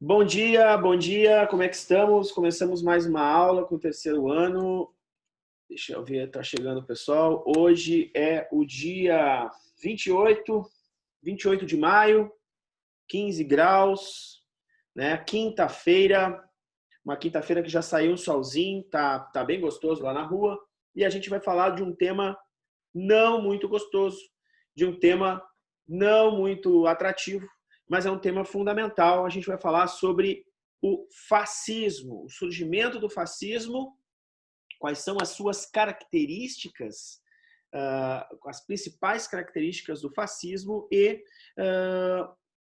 Bom dia, como é que estamos? Começamos mais uma aula com o terceiro ano. Deixa eu ver, tá chegando o pessoal. Hoje é o dia 28 de maio, 15 graus, né? Quinta-feira, uma quinta-feira que já saiu um solzinho, tá bem gostoso lá na rua. E a gente vai falar de um tema não muito gostoso, de um tema não muito atrativo, mas é um tema fundamental. A gente vai falar sobre o fascismo, o surgimento do fascismo, quais são as suas características, as principais características do fascismo e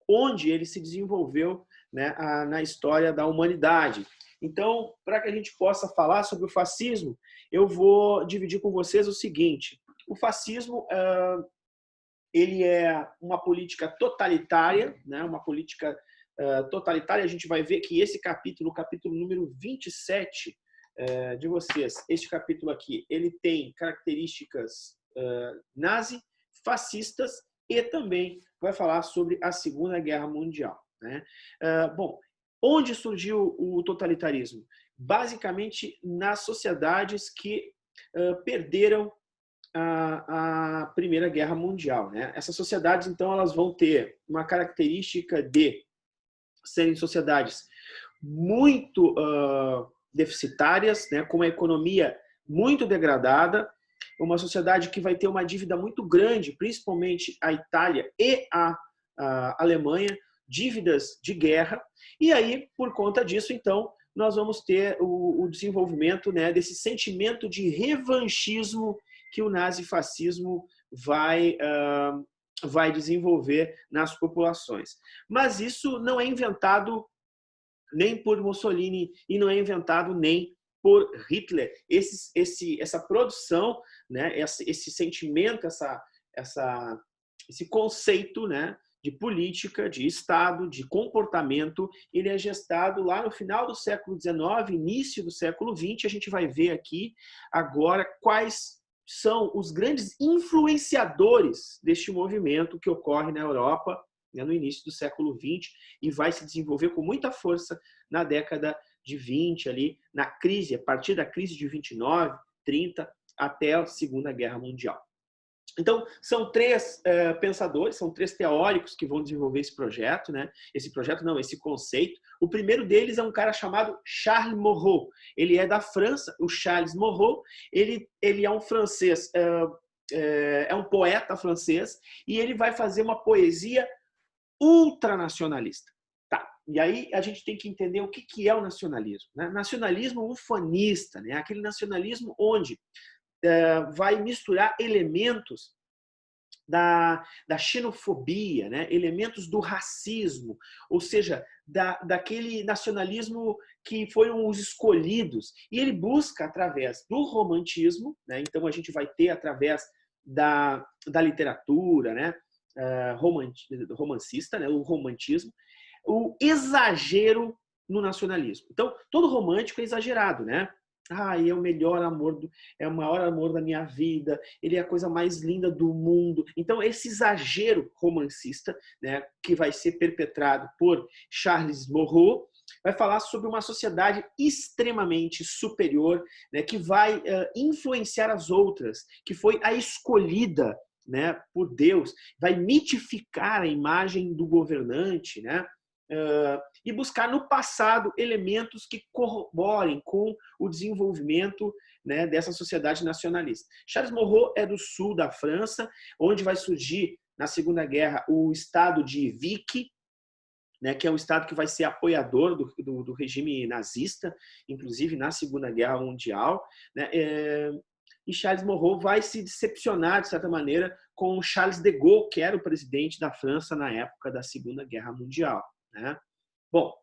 onde ele se desenvolveu, né, na história da humanidade. Então, para que a gente possa falar sobre o fascismo, eu vou dividir com vocês o seguinte: o fascismo ele é uma política totalitária, né? Uma política totalitária. A gente vai ver que esse capítulo, o capítulo número 27 de vocês, este capítulo aqui, ele tem características nazi, fascistas e também vai falar sobre a Segunda Guerra Mundial, né? Bom, onde surgiu o totalitarismo? Basicamente nas sociedades que perderam a Primeira Guerra Mundial, né? Essas sociedades, então, elas vão ter uma característica de serem sociedades muito deficitárias, né? Com uma economia muito degradada, uma sociedade que vai ter uma dívida muito grande, principalmente a Itália e a Alemanha, dívidas de guerra, e aí, por conta disso, então, nós vamos ter o desenvolvimento, né, desse sentimento de revanchismo que o nazifascismo vai desenvolver nas populações. Mas isso não é inventado nem por Mussolini e não é inventado nem por Hitler. Essa produção, né, esse sentimento, esse conceito, né, de política, de Estado, de comportamento, ele é gestado lá no final do século XIX, início do século XX. A gente vai ver aqui agora quais são os grandes influenciadores deste movimento que ocorre na Europa, né, no início do século XX e vai se desenvolver com muita força na década de 20, ali, na crise, a partir da crise de 29, 30, até a Segunda Guerra Mundial. Então, são três pensadores, são três teóricos que vão desenvolver esse projeto, né? Esse conceito. O primeiro deles é um cara chamado Charles Maurras. Ele é da França, o Charles Maurras. Ele é um francês, é um poeta francês, e ele vai fazer uma poesia ultranacionalista. Tá. E aí a gente tem que entender o que é o nacionalismo, né? Nacionalismo ufanista, né? Aquele nacionalismo onde vai misturar elementos da xenofobia, né? Elementos do racismo, ou seja, daquele nacionalismo que foram os escolhidos. E ele busca, através do romantismo, né? Então a gente vai ter, através da literatura, né? Romancista, né? O romantismo, o exagero no nacionalismo. Então, todo romântico é exagerado, né? É o melhor amor, é o maior amor da minha vida, ele é a coisa mais linda do mundo. Então, esse exagero romancista, né, que vai ser perpetrado por Charles Maurras, vai falar sobre uma sociedade extremamente superior, né, que vai influenciar as outras, que foi a escolhida, né, por Deus, vai mitificar a imagem do governante, né? E buscar no passado elementos que corroborem com o desenvolvimento, né, dessa sociedade nacionalista. Charles Maurras é do sul da França, onde vai surgir, na Segunda Guerra, o estado de Vichy, né, que é um estado que vai ser apoiador do regime nazista, inclusive na Segunda Guerra Mundial, né? E Charles Maurras vai se decepcionar, de certa maneira, com Charles de Gaulle, que era o presidente da França na época da Segunda Guerra Mundial, né? Bom,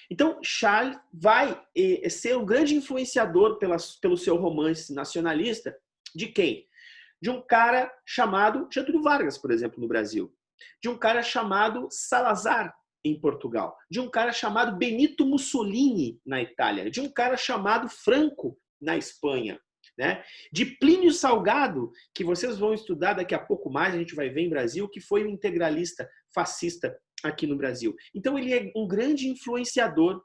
então Charles vai ser um grande influenciador pelo seu romance nacionalista de quem? De um cara chamado Getúlio Vargas, por exemplo, no Brasil. De um cara chamado Salazar, em Portugal. De um cara chamado Benito Mussolini, na Itália. De um cara chamado Franco, na Espanha. Né? De Plínio Salgado, que vocês vão estudar daqui a pouco mais, a gente vai ver em Brasil, que foi um integralista fascista aqui no Brasil. Então ele é um grande influenciador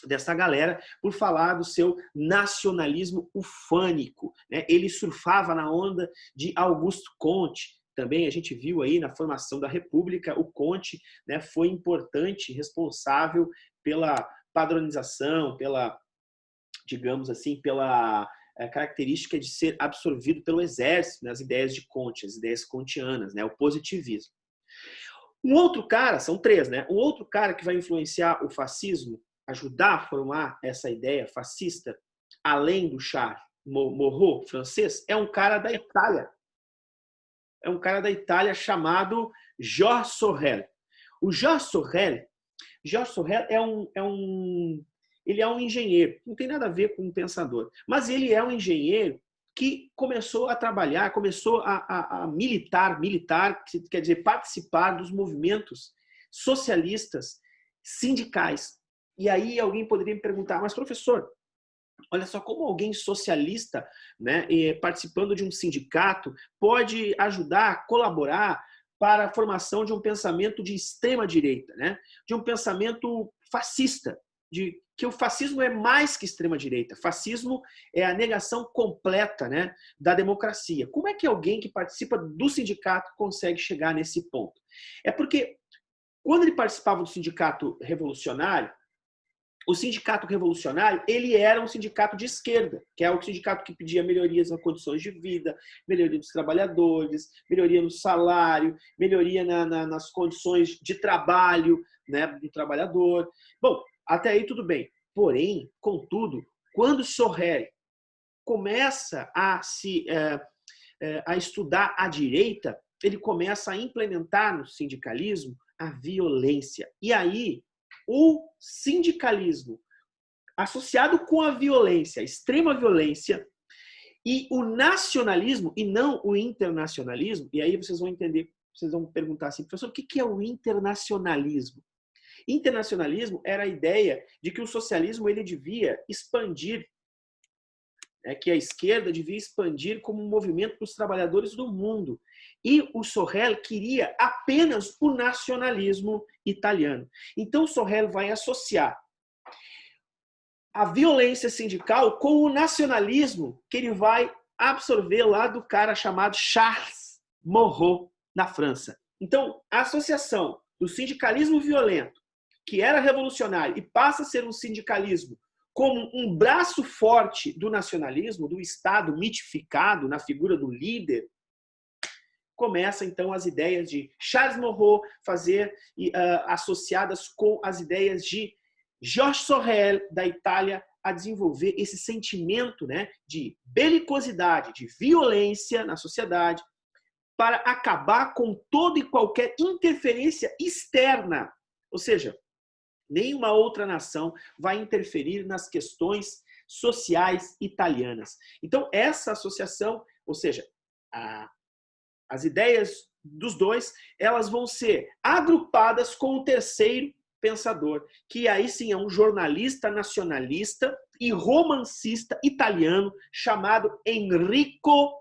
dessa galera por falar do seu nacionalismo ufânico, né? Ele surfava na onda de Augusto Comte. Também a gente viu aí na formação da República, o Comte, né, foi importante, responsável pela padronização, pela, digamos assim, pela característica de ser absorvido pelo exército, né, as ideias de Comte, as ideias kantianas, né, o positivismo. Um outro cara, são três, né? Um outro cara que vai influenciar o fascismo, ajudar a formar essa ideia fascista, além do Charles Maurras, francês, é um cara da Itália. É um cara da Itália chamado Georges Sorel. O Georges Sorel ele é um engenheiro, não tem nada a ver com um pensador, mas ele é um engenheiro que começou a trabalhar, começou a militar, quer dizer, participar dos movimentos socialistas sindicais. E aí alguém poderia me perguntar, mas professor, olha só como alguém socialista, né, participando de um sindicato pode ajudar, colaborar para a formação de um pensamento de extrema direita, né, de um pensamento fascista, de que o fascismo é mais que extrema direita. Fascismo é a negação completa, né, da democracia. Como é que alguém que participa do sindicato consegue chegar nesse ponto? É porque quando ele participava do sindicato revolucionário, o sindicato revolucionário, ele era um sindicato de esquerda, que é o sindicato que pedia melhorias nas condições de vida, melhoria dos trabalhadores, melhoria no salário, melhoria nas condições de trabalho, né, do trabalhador. Bom, até aí tudo bem. Porém, contudo, quando Sorel começa a estudar a direita, ele começa a implementar no sindicalismo a violência. E aí, o sindicalismo associado com a violência, a extrema violência, e o nacionalismo, e não o internacionalismo, e aí vocês vão entender, vocês vão perguntar assim, professor, o que é o internacionalismo? Internacionalismo era a ideia de que o socialismo ele devia expandir, que a esquerda devia expandir como um movimento para os trabalhadores do mundo. E o Sorel queria apenas o nacionalismo italiano. Então, o Sorel vai associar a violência sindical com o nacionalismo que ele vai absorver lá do cara chamado Charles Maurras, na França. Então, a associação do sindicalismo violento, que era revolucionário, e passa a ser um sindicalismo como um braço forte do nacionalismo, do Estado mitificado na figura do líder, começa então as ideias de Charles Maurras associadas com as ideias de Georges Sorel, da Itália, a desenvolver esse sentimento, né, de belicosidade, de violência na sociedade, para acabar com toda e qualquer interferência externa. Ou seja, nenhuma outra nação vai interferir nas questões sociais italianas. Então, essa associação, ou seja, as ideias dos dois, elas vão ser agrupadas com o terceiro pensador, que aí sim é um jornalista nacionalista e romancista italiano chamado Enrico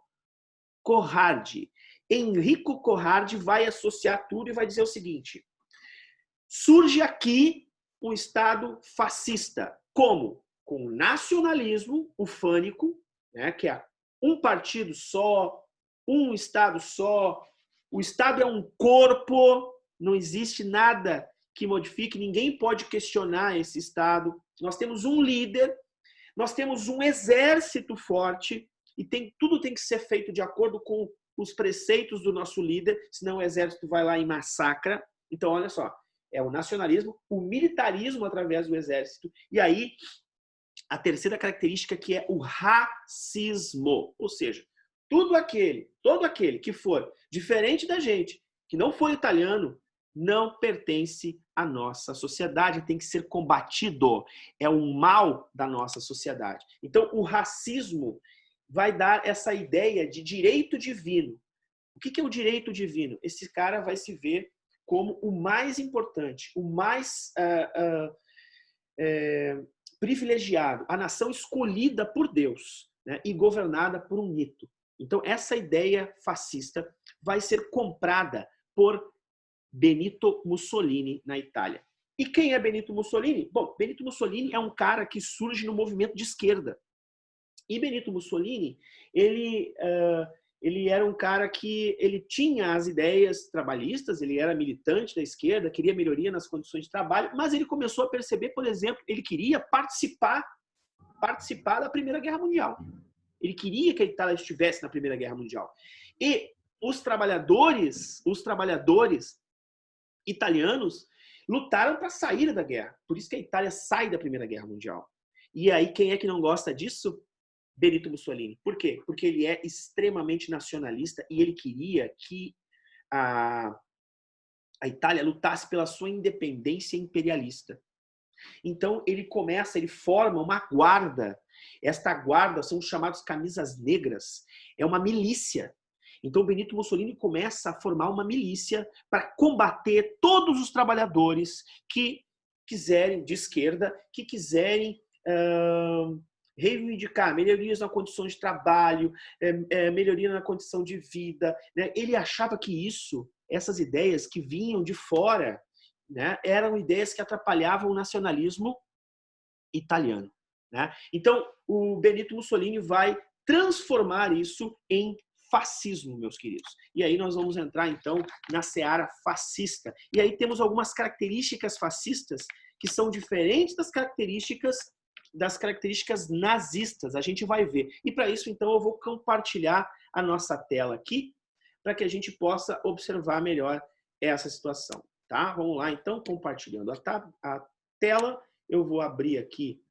Corradi. Enrico Corradi vai associar tudo e vai dizer o seguinte: surge aqui um Estado fascista. Como? Com o nacionalismo ufânico, né, que é um partido só, um Estado só. O Estado é um corpo, não existe nada que modifique, ninguém pode questionar esse Estado. Nós temos um líder, nós temos um exército forte, e tudo tem que ser feito de acordo com os preceitos do nosso líder, senão o exército vai lá e massacra. Então, olha só, é o nacionalismo, o militarismo através do exército, e aí a terceira característica que é o racismo, ou seja, todo aquele que for diferente da gente, que não for italiano, não pertence à nossa sociedade, tem que ser combatido, é um mal da nossa sociedade. Então, o racismo vai dar essa ideia de direito divino. O que é o direito divino? Esse cara vai se ver como o mais importante, o mais privilegiado, a nação escolhida por Deus, né, e governada por um mito. Então, essa ideia fascista vai ser comprada por Benito Mussolini na Itália. E quem é Benito Mussolini? Bom, Benito Mussolini é um cara que surge no movimento de esquerda. E Benito Mussolini, ele era um cara que ele tinha as ideias trabalhistas, ele era militante da esquerda, queria melhoria nas condições de trabalho, mas ele começou a perceber, por exemplo, ele queria participar da Primeira Guerra Mundial. Ele queria que a Itália estivesse na Primeira Guerra Mundial. E os trabalhadores italianos lutaram para sair da guerra. Por isso que a Itália sai da Primeira Guerra Mundial. E aí, quem é que não gosta disso? Benito Mussolini. Por quê? Porque ele é extremamente nacionalista e ele queria que a Itália lutasse pela sua independência imperialista. Então, ele forma uma guarda. Esta guarda são os chamados camisas negras. É uma milícia. Então, Benito Mussolini começa a formar uma milícia para combater todos os trabalhadores que quiserem, de esquerda, que quiserem reivindicar melhorias na condição de trabalho, melhoria na condição de vida. Né? Ele achava que essas ideias que vinham de fora, né, eram ideias que atrapalhavam o nacionalismo italiano. Né? Então, o Benito Mussolini vai transformar isso em fascismo, meus queridos. E aí nós vamos entrar, então, na seara fascista. E aí temos algumas características fascistas que são diferentes das características nazistas. A gente vai ver. E para isso, então, eu vou compartilhar a nossa tela aqui para que a gente possa observar melhor essa situação. Tá? Vamos lá, então, compartilhando a tela. Eu vou abrir aqui.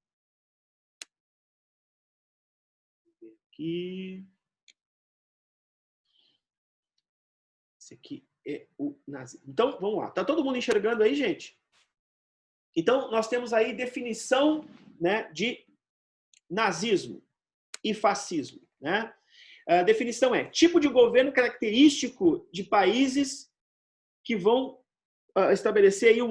Esse aqui é o nazismo. Então, vamos lá. Tá todo mundo enxergando aí, gente? Então, nós temos aí definição, né, de nazismo e fascismo. Né? A definição é tipo de governo característico de países que vão estabelecer aí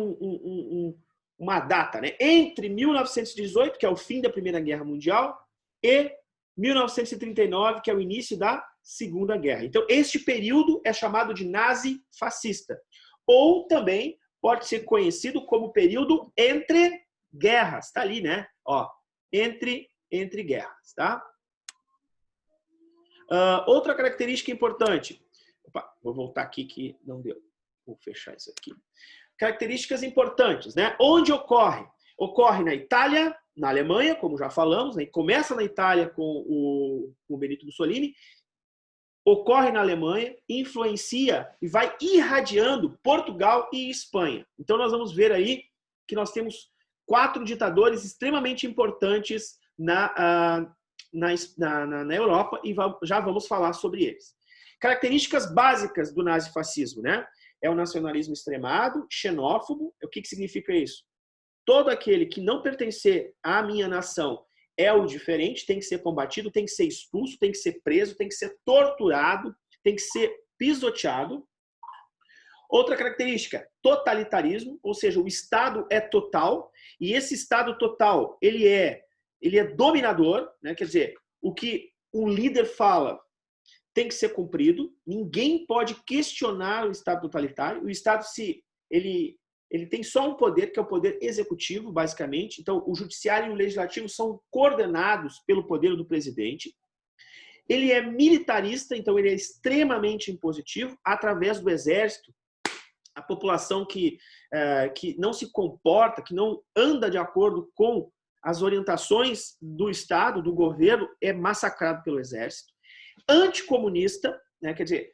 uma data, né? Entre 1918, que é o fim da Primeira Guerra Mundial, e 1939, que é o início da Segunda Guerra. Então, este período é chamado de nazi-fascista. Ou também pode ser conhecido como período entre guerras. Está ali, né? Ó, entre guerras, tá? Outra característica importante. Opa, vou voltar aqui que não deu. Vou fechar isso aqui. Características importantes, né? Onde ocorre? Ocorre na Itália, na Alemanha, como já falamos, né? Começa na Itália com o Benito Mussolini, ocorre na Alemanha, influencia e vai irradiando Portugal e Espanha. Então nós vamos ver aí que nós temos 4 ditadores extremamente importantes na Europa e já vamos falar sobre eles. Características básicas do nazifascismo, né? É o nacionalismo extremado, xenófobo. O que significa isso? Todo aquele que não pertencer à minha nação é o diferente, tem que ser combatido, tem que ser expulso, tem que ser preso, tem que ser torturado, tem que ser pisoteado. Outra característica, totalitarismo, ou seja, o Estado é total, e esse Estado total, ele é dominador, né? Quer dizer, o que um líder fala tem que ser cumprido, ninguém pode questionar o Estado totalitário, o Estado, ele tem só um poder, que é o poder executivo, basicamente. Então, o judiciário e o legislativo são coordenados pelo poder do presidente. Ele é militarista, então ele é extremamente impositivo, através do exército. A população que não se comporta, que não anda de acordo com as orientações do Estado, do governo, é massacrado pelo exército. Anticomunista, né, quer dizer,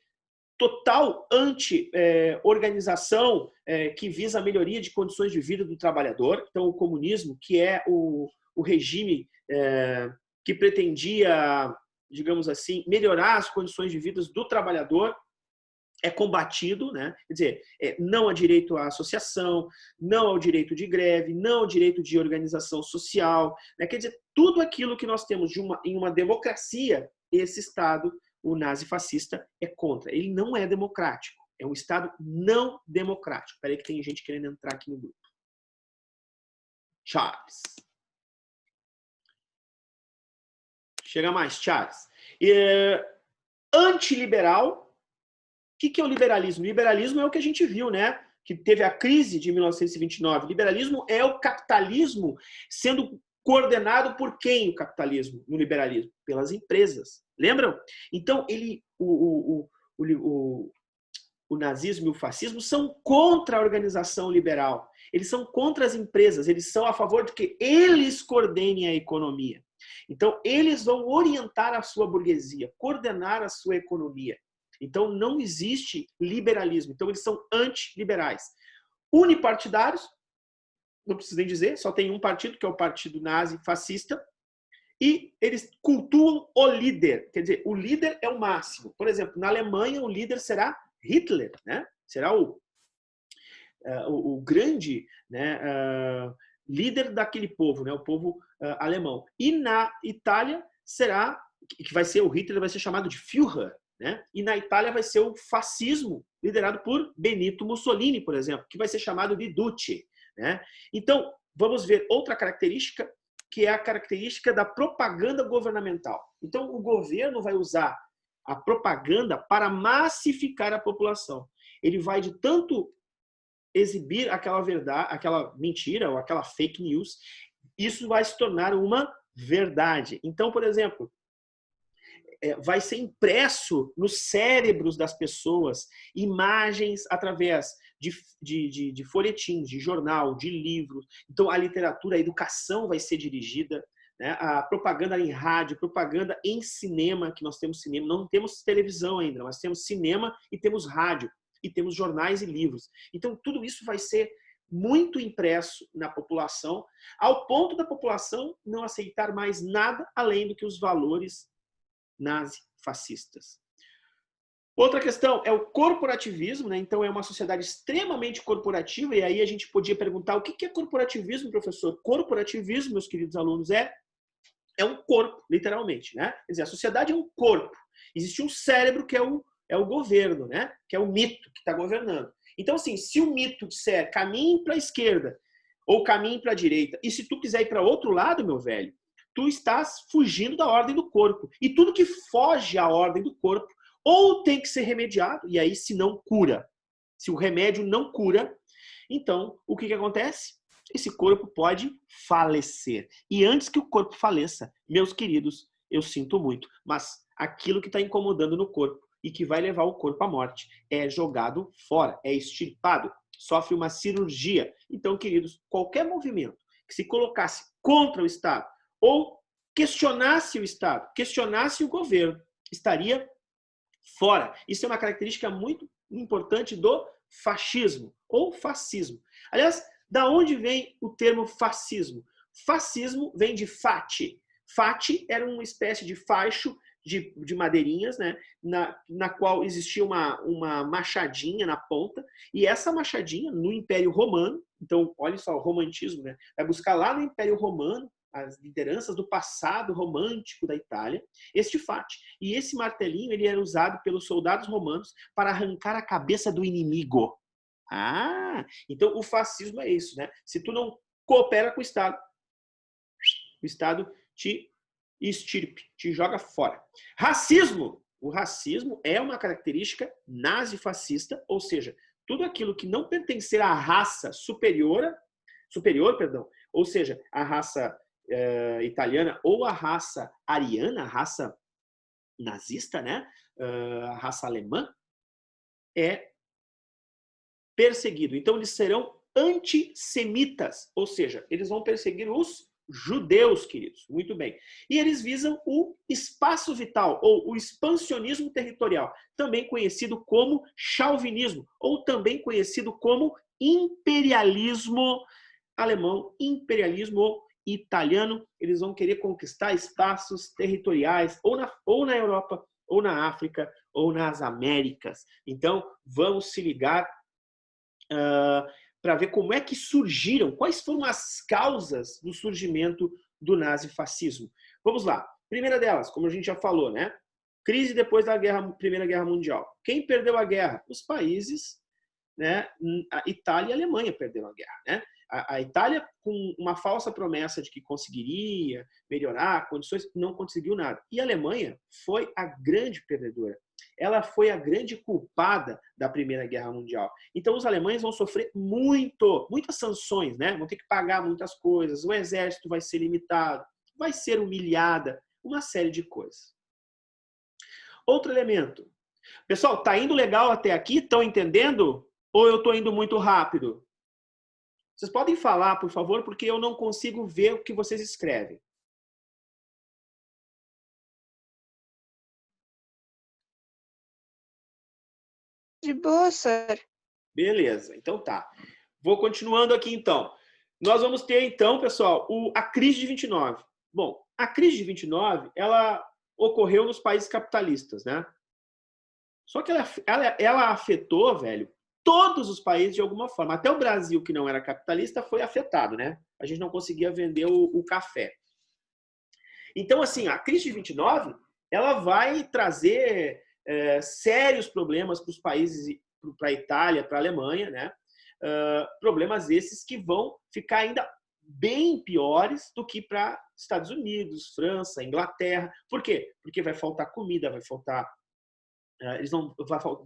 total anti-organização que visa a melhoria de condições de vida do trabalhador. Então, o comunismo, que é o regime que pretendia, digamos assim, melhorar as condições de vida do trabalhador, é combatido, né? Quer dizer, não há direito à associação, não ao direito de greve, não ao direito de organização social, né? Quer dizer, tudo aquilo que nós temos em uma democracia, esse Estado, o nazifascista, é contra. Ele não é democrático. É um Estado não democrático. Espera aí que tem gente querendo entrar aqui no grupo. Charles. Chega mais, Charles. Antiliberal. O que é o liberalismo? O liberalismo é o que a gente viu, né? que teve a crise de 1929. Liberalismo é o capitalismo sendo coordenado por quem o capitalismo no liberalismo? Pelas empresas. Lembram? Então, o nazismo e o fascismo são contra a organização liberal. Eles são contra as empresas. Eles são a favor de que eles coordenem a economia. Então, eles vão orientar a sua burguesia, coordenar a sua economia. Então, não existe liberalismo. Então, eles são antiliberais. Unipartidários, não preciso nem dizer, só tem um partido, que é o partido nazi-fascista, e eles cultuam o líder. Quer dizer, o líder é o máximo. Por exemplo, na Alemanha, o líder será Hitler, né? Será o grande, né, líder daquele povo, né? O povo alemão. E na Itália será, que vai ser o Hitler, vai ser chamado de Führer, né? E na Itália vai ser o fascismo, liderado por Benito Mussolini, por exemplo, que vai ser chamado de Duce, né? Então, vamos ver outra característica, que é a característica da propaganda governamental. Então, o governo vai usar a propaganda para massificar a população. Ele vai de tanto exibir aquela verdade, aquela mentira ou aquela fake news, isso vai se tornar uma verdade. Então, por exemplo, vai ser impresso nos cérebros das pessoas imagens através de folhetins, de jornal, de livros. Então, a literatura, a educação vai ser dirigida, né? A propaganda em rádio, propaganda em cinema, que nós temos cinema, não temos televisão ainda, mas temos cinema e temos rádio, e temos jornais e livros. Então, tudo isso vai ser muito impresso na população, ao ponto da população não aceitar mais nada além do que os valores nazi-fascistas. Outra questão é o corporativismo, né? Então é uma sociedade extremamente corporativa, e aí a gente podia perguntar o que é corporativismo, professor? Corporativismo, meus queridos alunos, é um corpo, literalmente, né? Quer dizer, a sociedade é um corpo. Existe um cérebro que é o governo, né? Que é o mito que está governando. Então, assim, se o mito disser caminhe para a esquerda ou caminhe para a direita, e se tu quiser ir para outro lado, meu velho, tu estás fugindo da ordem do corpo. E tudo que foge à ordem do corpo ou tem que ser remediado, e aí se não cura. Se o remédio não cura, então o que acontece? Esse corpo pode falecer. E antes que o corpo faleça, meus queridos, eu sinto muito, mas aquilo que está incomodando no corpo e que vai levar o corpo à morte é jogado fora, é extirpado, sofre uma cirurgia. Então, queridos, qualquer movimento que se colocasse contra o Estado ou questionasse o Estado, questionasse o governo, estaria fora. Isso é uma característica muito importante do fascismo ou fascismo. Aliás, da onde vem o termo fascismo? Fascismo vem de fati. Fati era uma espécie de faixo de madeirinhas, né, na qual existia uma machadinha na ponta, e essa machadinha no Império Romano, então olha só o romantismo, né, vai buscar lá no Império Romano as lideranças do passado romântico da Itália, este fati. E esse martelinho ele era usado pelos soldados romanos para arrancar a cabeça do inimigo. Ah, então o fascismo é isso, né? Se tu não coopera com o Estado te extirpe, te joga fora. Racismo. O racismo é uma característica nazi-fascista, ou seja, tudo aquilo que não pertencer à raça superior, ou seja, a raça italiana ou a raça ariana, a raça nazista, né? A raça alemã, é perseguido. Então, eles serão antissemitas, ou seja, eles vão perseguir os judeus, queridos. Muito bem. E eles visam o espaço vital, ou o expansionismo territorial, também conhecido como chauvinismo, ou também conhecido como imperialismo alemão, imperialismo italiano. Eles vão querer conquistar espaços territoriais, ou na Europa, ou na África, ou nas Américas. Então, vamos se ligar para ver como é que surgiram, quais foram as causas do surgimento do nazifascismo. Vamos lá. Primeira delas, como a gente já falou, né? Crise depois da Primeira Guerra Mundial. Quem perdeu a guerra? Os países, né? A Itália e a Alemanha perderam a guerra, né? A Itália, com uma falsa promessa de que conseguiria melhorar condições, não conseguiu nada. E a Alemanha foi a grande perdedora. ela foi a grande culpada da Primeira Guerra Mundial. Então, os alemães vão sofrer muitas sanções, né? Vão ter que pagar muitas coisas, o exército vai ser limitado, vai ser humilhada, uma série de coisas. Outro elemento. Pessoal, tá indo legal até aqui? Estão entendendo? Ou eu estou indo muito rápido? Vocês podem falar, por favor, porque eu não consigo ver o que vocês escrevem. De boa, sir. Beleza, então tá. Vou continuando aqui, então. Nós vamos ter, então, pessoal, a crise de 29. Bom, a crise de 29, ela ocorreu nos países capitalistas, né? Só que ela afetou, velho, todos os países de alguma forma. Até o Brasil, que não era capitalista, foi afetado, né? A gente não conseguia vender o café. Então, assim, a crise de 29, ela vai trazer sérios problemas para os países, para a Itália, para a Alemanha, né? Problemas esses que vão ficar ainda bem piores do que para Estados Unidos, França, Inglaterra. Por quê? Porque vai faltar comida, vai faltar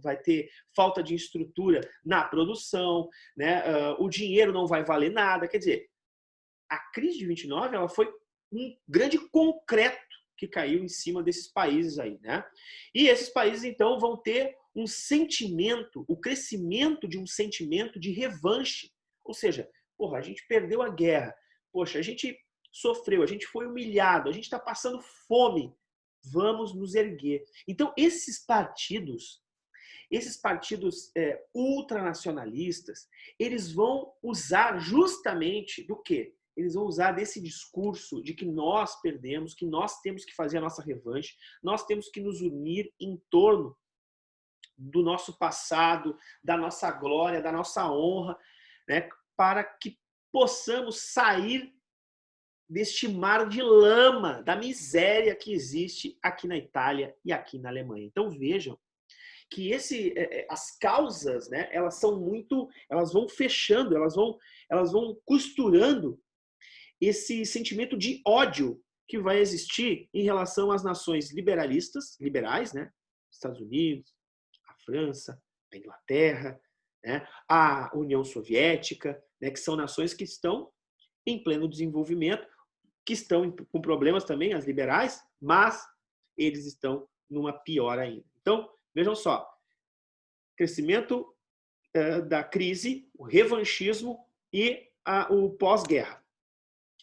vai ter falta de estrutura na produção, né? O dinheiro não vai valer nada. Quer dizer, a crise de 29 ela foi um grande concreto que caiu em cima desses países aí, né? E esses países, então, vão ter um sentimento, o crescimento de um sentimento de revanche. Ou seja, porra, a gente perdeu a guerra, poxa, a gente sofreu, a gente foi humilhado, a gente está passando fome, vamos nos erguer. Então, esses partidos ultranacionalistas, eles vão usar justamente do quê? Eles vão usar desse discurso de que nós perdemos, que nós temos que fazer a nossa revanche, nós temos que nos unir em torno do nosso passado, da nossa glória, da nossa honra, né, para que possamos sair deste mar de lama, da miséria que existe aqui na Itália e aqui na Alemanha. Então vejam que as causas, né, elas vão fechando, elas vão costurando esse sentimento de ódio que vai existir em relação às nações liberais, né, Estados Unidos, a França, a Inglaterra, né, a União Soviética, né, que são nações que estão em pleno desenvolvimento, que estão com problemas também, as liberais, mas eles estão numa pior ainda. Então, vejam só, crescimento da crise, o revanchismo e o pós-guerra.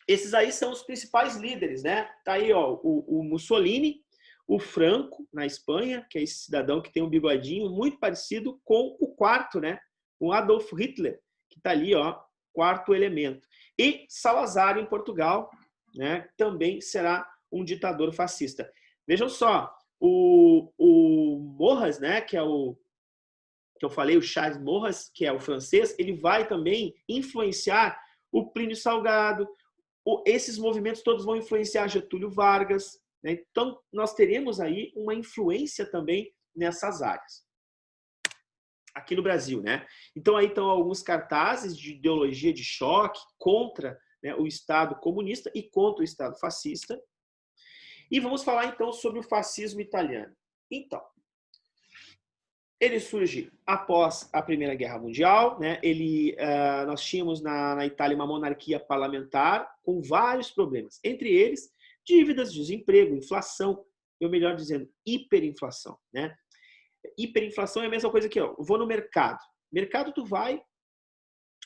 Esses aí são os principais líderes, né? Tá aí, ó, o Mussolini, o Franco, na Espanha, que é esse cidadão que tem um bigodinho muito parecido com o quarto, né? O Adolf Hitler, que tá ali, ó, quarto elemento. E Salazar, em Portugal, né? Também será um ditador fascista. Vejam só, o Maurras, né? Que é que eu falei, o Charles Maurras, que é o francês, ele vai também influenciar o Plínio Salgado. Esses movimentos todos vão influenciar Getúlio Vargas, né? Então, nós teremos aí uma influência também nessas áreas. Aqui no Brasil, né? Então, aí estão alguns cartazes de ideologia de choque contra, né, o Estado comunista e contra o Estado fascista. E vamos falar, então, sobre o fascismo italiano. Então, ele surge após a Primeira Guerra Mundial, né? Nós tínhamos na Itália uma monarquia parlamentar com vários problemas, entre eles dívidas, desemprego, inflação, ou melhor dizendo, hiperinflação, né? Hiperinflação é a mesma coisa que eu vou no mercado. Mercado tu vai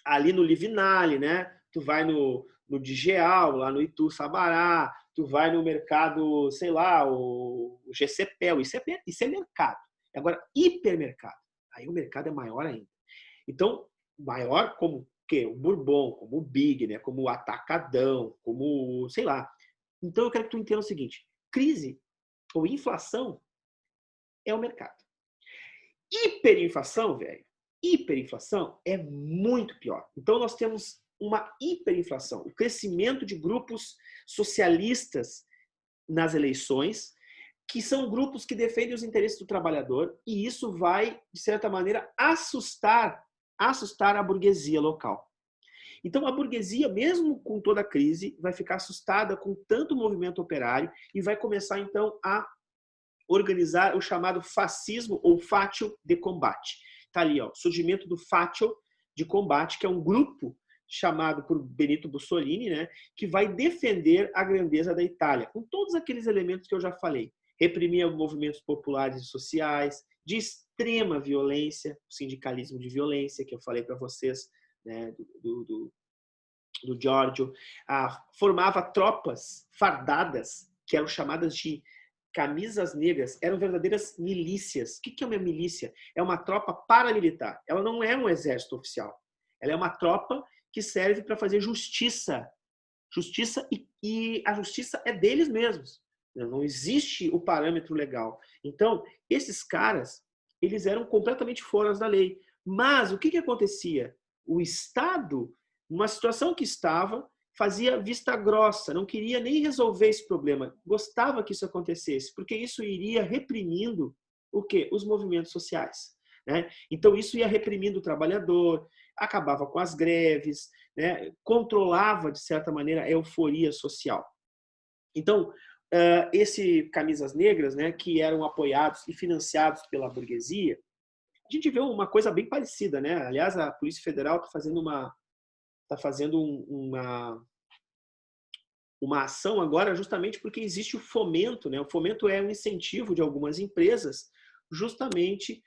ali no Livinale, né? Tu vai no Digeal, lá no Itu Sabará, tu vai no mercado, sei lá, o GCPEL, isso é mercado. Agora, hipermercado, aí o mercado é maior ainda. Então, maior como o quê? O Bourbon, como o Big, né? Como o Atacadão, como, sei lá. Então, eu quero que tu entenda o seguinte, crise ou inflação é o mercado. Hiperinflação, velho, hiperinflação é muito pior. Então, nós temos uma hiperinflação, o crescimento de grupos socialistas nas eleições, que são grupos que defendem os interesses do trabalhador, e isso vai, de certa maneira, assustar a burguesia local. Então, a burguesia, mesmo com toda a crise, vai ficar assustada com tanto movimento operário e vai começar, então, a organizar o chamado fascismo ou Faccio de Combate. Está ali, ó, surgimento do Faccio de Combate, que é um grupo chamado por Benito Mussolini, né, que vai defender a grandeza da Itália, com todos aqueles elementos que eu já falei. Reprimir movimentos populares e sociais, de extrema violência, o sindicalismo de violência, que eu falei para vocês, né, do Giorgio. Formava tropas fardadas, que eram chamadas de camisas negras, eram verdadeiras milícias. O que é uma milícia? É uma tropa paramilitar. Ela não é um exército oficial. Ela é uma tropa que serve para fazer justiça. Justiça e a justiça é deles mesmos. Não existe o parâmetro legal. Então, esses caras, eles eram completamente fora da lei. Mas o que acontecia? O Estado, numa situação que estava, fazia vista grossa, não queria nem resolver esse problema. Gostava que isso acontecesse, porque isso iria reprimindo o quê? Os movimentos sociais. Né? Então, isso ia reprimindo o trabalhador, acabava com as greves, né? Controlava, de certa maneira, a euforia social. Então, esse Camisas Negras, né, que eram apoiados e financiados pela burguesia, a gente vê uma coisa bem parecida. Né? Aliás, a Polícia Federal está fazendo uma ação agora justamente porque existe o fomento. Né? O fomento é um incentivo de algumas empresas justamente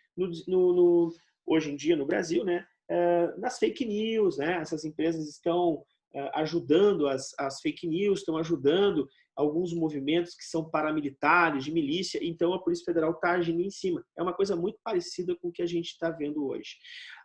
hoje em dia no Brasil, né? Nas fake news. Né? Essas empresas estão ajudando as fake news, estão ajudando alguns movimentos que são paramilitares, de milícia, então a Polícia Federal está agindo em cima. É uma coisa muito parecida com o que a gente está vendo hoje.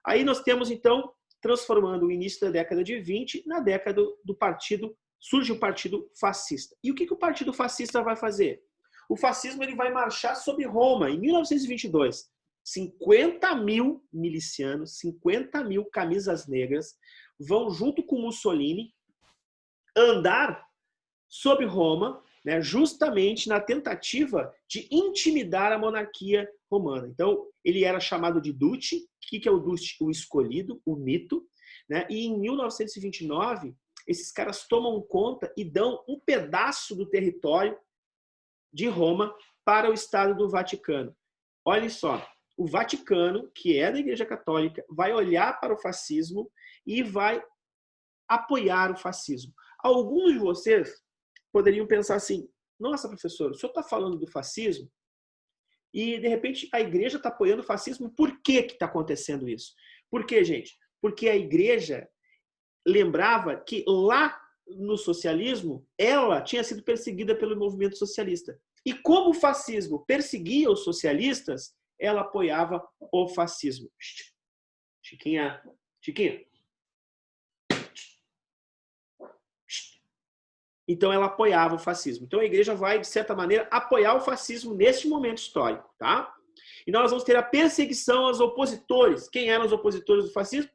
Aí nós temos, então, transformando o início da década de 20 na década do partido, surge o Partido Fascista. E o que o Partido Fascista vai fazer? O fascismo ele vai marchar sobre Roma, em 1922. 50 mil milicianos, 50 mil camisas negras, vão junto com Mussolini andar sobre Roma, né, justamente na tentativa de intimidar a monarquia romana. Então, ele era chamado de Duce. O que é o Duce? O escolhido, o mito. Né? E em 1929, esses caras tomam conta e dão um pedaço do território de Roma para o Estado do Vaticano. Olhem só, o Vaticano, que é da Igreja Católica, vai olhar para o fascismo e vai apoiar o fascismo. Alguns de vocês poderiam pensar assim: nossa, professor, o senhor está falando do fascismo e, de repente, a igreja está apoiando o fascismo. Por que está acontecendo isso? Por quê, gente? Porque a igreja lembrava que lá no socialismo ela tinha sido perseguida pelo movimento socialista. E como o fascismo perseguia os socialistas, ela apoiava o fascismo. Chiquinha. Então, ela apoiava o fascismo. Então, a igreja vai, de certa maneira, apoiar o fascismo neste momento histórico. Tá? E nós vamos ter a perseguição aos opositores. Quem eram os opositores do fascismo?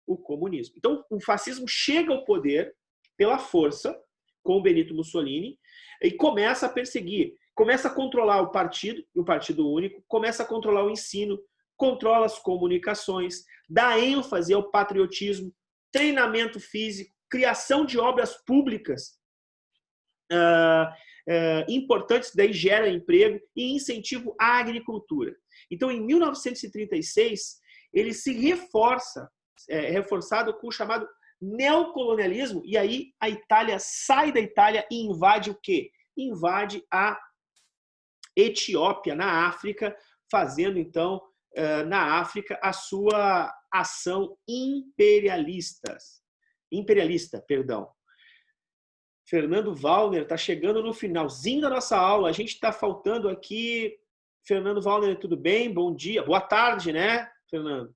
O comunismo. Então, o fascismo chega ao poder pela força, com o Benito Mussolini, e começa a perseguir, começa a controlar o Partido Único, começa a controlar o ensino, controla as comunicações, dá ênfase ao patriotismo, treinamento físico, criação de obras públicas importantes, daí gera emprego e incentivo à agricultura. Então, em 1936, ele se reforçado com o chamado neocolonialismo, e aí a Itália sai da Itália e invade o quê? Invade a Etiópia, na África, fazendo, então, na África, a sua ação imperialista. Fernando Wallner está chegando no finalzinho da nossa aula. A gente está faltando aqui. Fernando Wallner, tudo bem? Bom dia. Boa tarde, né, Fernando?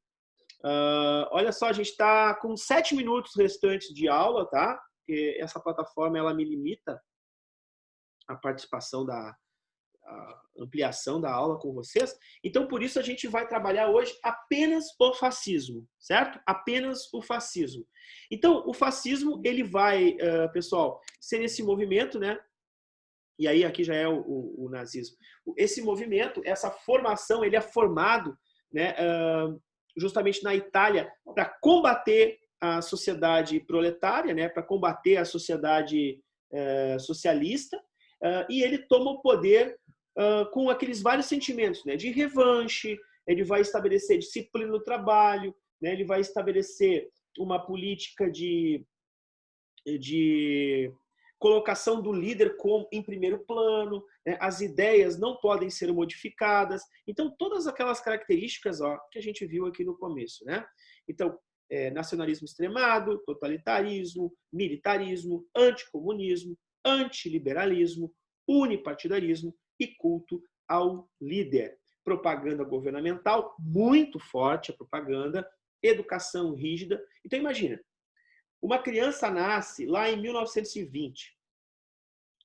Olha só, a gente está com 7 minutos restantes de aula, tá? Porque essa plataforma ela me limita a participação a ampliação da aula com vocês. Então, por isso, a gente vai trabalhar hoje apenas o fascismo, certo? Apenas o fascismo. Então, o fascismo, ele vai, pessoal, ser esse movimento, né? E aí, aqui já é o nazismo. Esse movimento, essa formação, ele é formado, né, justamente na Itália para combater a sociedade proletária, né, para combater a sociedade socialista, e ele toma o poder com aqueles vários sentimentos, né, de revanche, ele vai estabelecer disciplina no trabalho, né, ele vai estabelecer uma política de colocação do líder em primeiro plano, né, as ideias não podem ser modificadas. Então, todas aquelas características que a gente viu aqui no começo. Né? Então, nacionalismo extremado, totalitarismo, militarismo, anticomunismo, antiliberalismo, unipartidarismo e culto ao líder. Propaganda governamental, muito forte a propaganda, educação rígida. Então, imagina, uma criança nasce lá em 1920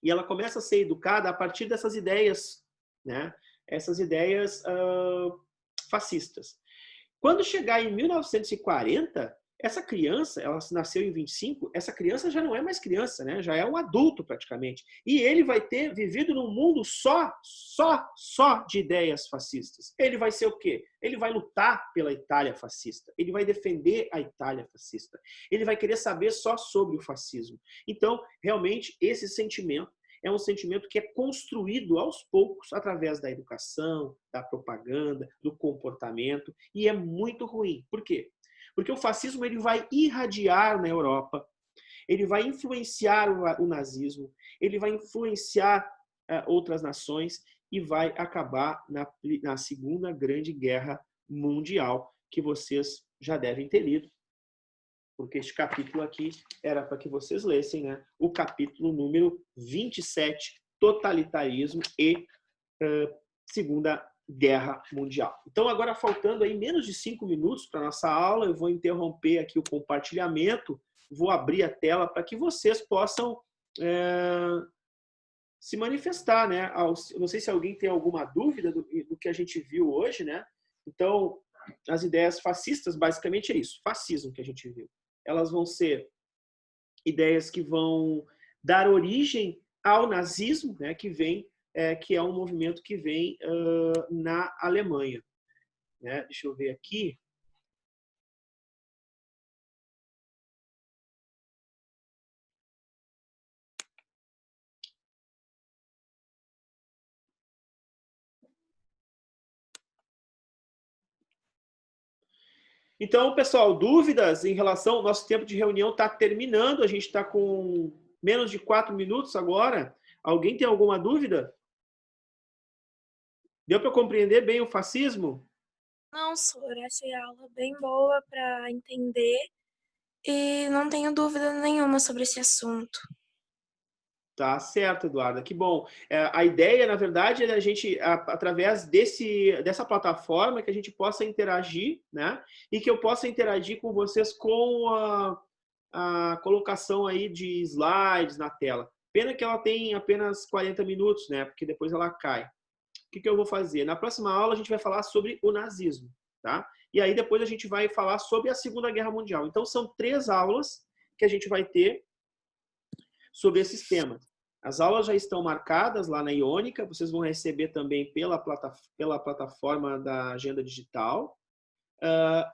e ela começa a ser educada a partir dessas ideias, né? Essas ideias fascistas. Quando chegar em 1940, essa criança, ela nasceu em 25, essa criança já não é mais criança, né? Já é um adulto praticamente. E ele vai ter vivido num mundo só de ideias fascistas. Ele vai ser o quê? Ele vai lutar pela Itália fascista. Ele vai defender a Itália fascista. Ele vai querer saber só sobre o fascismo. Então, realmente, esse sentimento é um sentimento que é construído aos poucos através da educação, da propaganda, do comportamento, e é muito ruim. Por quê? Porque o fascismo ele vai irradiar na Europa, ele vai influenciar o nazismo, ele vai influenciar outras nações e vai acabar na Segunda Grande Guerra Mundial, que vocês já devem ter lido, porque este capítulo aqui era para que vocês lessem, né? O capítulo número 27, Totalitarismo e Segunda Guerra Mundial. Então, agora faltando aí menos de 5 minutos para a nossa aula, eu vou interromper aqui o compartilhamento, vou abrir a tela para que vocês possam se manifestar, né? Não sei se alguém tem alguma dúvida do que a gente viu hoje, né? Então, as ideias fascistas, basicamente é isso, fascismo que a gente viu. Elas vão ser ideias que vão dar origem ao nazismo, né, que é um movimento que vem na Alemanha. Né? Deixa eu ver aqui. Então, pessoal, dúvidas em relação ao nosso tempo de reunião está terminando, a gente está com menos de 4 minutos agora. Alguém tem alguma dúvida? Deu para compreender bem o fascismo? Não, senhor, achei a aula bem boa para entender e não tenho dúvida nenhuma sobre esse assunto. Tá certo, Eduarda, que bom. A ideia, na verdade, é a gente, através dessa plataforma, que a gente possa interagir, né? E que eu possa interagir com vocês com a colocação aí de slides na tela. Pena que ela tem apenas 40 minutos, né? Porque depois ela cai. O que eu vou fazer? Na próxima aula, a gente vai falar sobre o nazismo, tá? E aí depois a gente vai falar sobre a Segunda Guerra Mundial. Então, são 3 aulas que a gente vai ter sobre esses temas. As aulas já estão marcadas lá na Iônica, vocês vão receber também pela plataforma da Agenda Digital.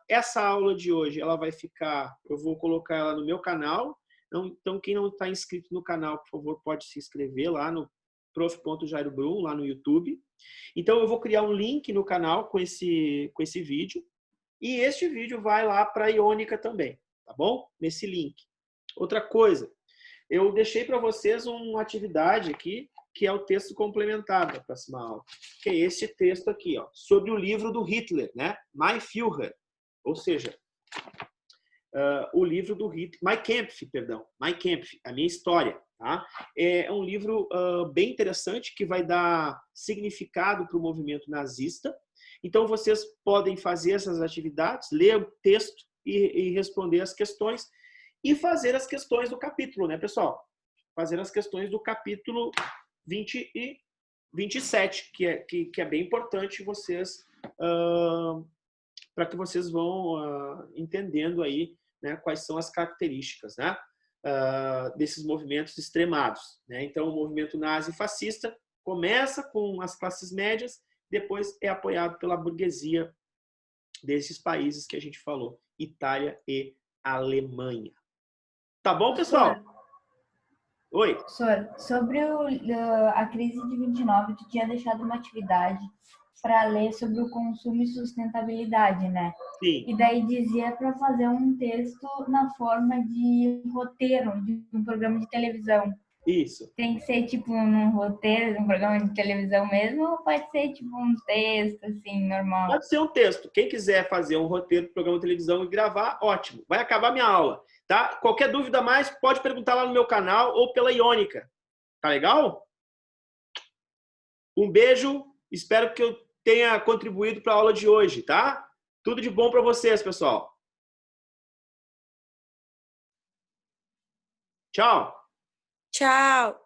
Essa aula de hoje, ela vai ficar, eu vou colocar ela no meu canal, então quem não está inscrito no canal, por favor, pode se inscrever lá no prof.jairobrum, lá no YouTube. Então eu vou criar um link no canal com esse vídeo, e este vídeo vai lá para a Iônica também, tá bom? Nesse link. Outra coisa, eu deixei para vocês uma atividade aqui, que é o texto complementar da próxima aula, que é esse texto aqui, ó, sobre o livro do Hitler, né? Mein Führer, ou seja, o livro do Hitler, Mein Kampf, perdão, Mein Kampf, a minha história. Tá? É um livro bem interessante que vai dar significado para o movimento nazista. Então, vocês podem fazer essas atividades, ler o texto e responder as questões, e fazer as questões do capítulo, né, pessoal? Fazer as questões do capítulo 20 e 27, que é bem importante vocês, para que vocês vão entendendo aí, né, quais são as características, né, desses movimentos extremados. Né? Então, o movimento nazi-fascista começa com as classes médias, depois é apoiado pela burguesia desses países que a gente falou, Itália e Alemanha. Tá bom, pessoal? Oi. Professor, sobre a crise de 29, tu tinha deixado uma atividade para ler sobre o consumo e sustentabilidade, né? Sim. E daí dizia para fazer um texto na forma de roteiro de um programa de televisão. Isso. Tem que ser tipo num roteiro de um programa de televisão mesmo, ou pode ser tipo um texto assim, normal? Pode ser um texto. Quem quiser fazer um roteiro do programa de televisão e gravar, ótimo. Vai acabar minha aula, tá? Qualquer dúvida mais, pode perguntar lá no meu canal ou pela Iônica. Tá legal? Um beijo. Espero que eu tenha contribuído para a aula de hoje, tá? Tudo de bom para vocês, pessoal. Tchau. Tchau!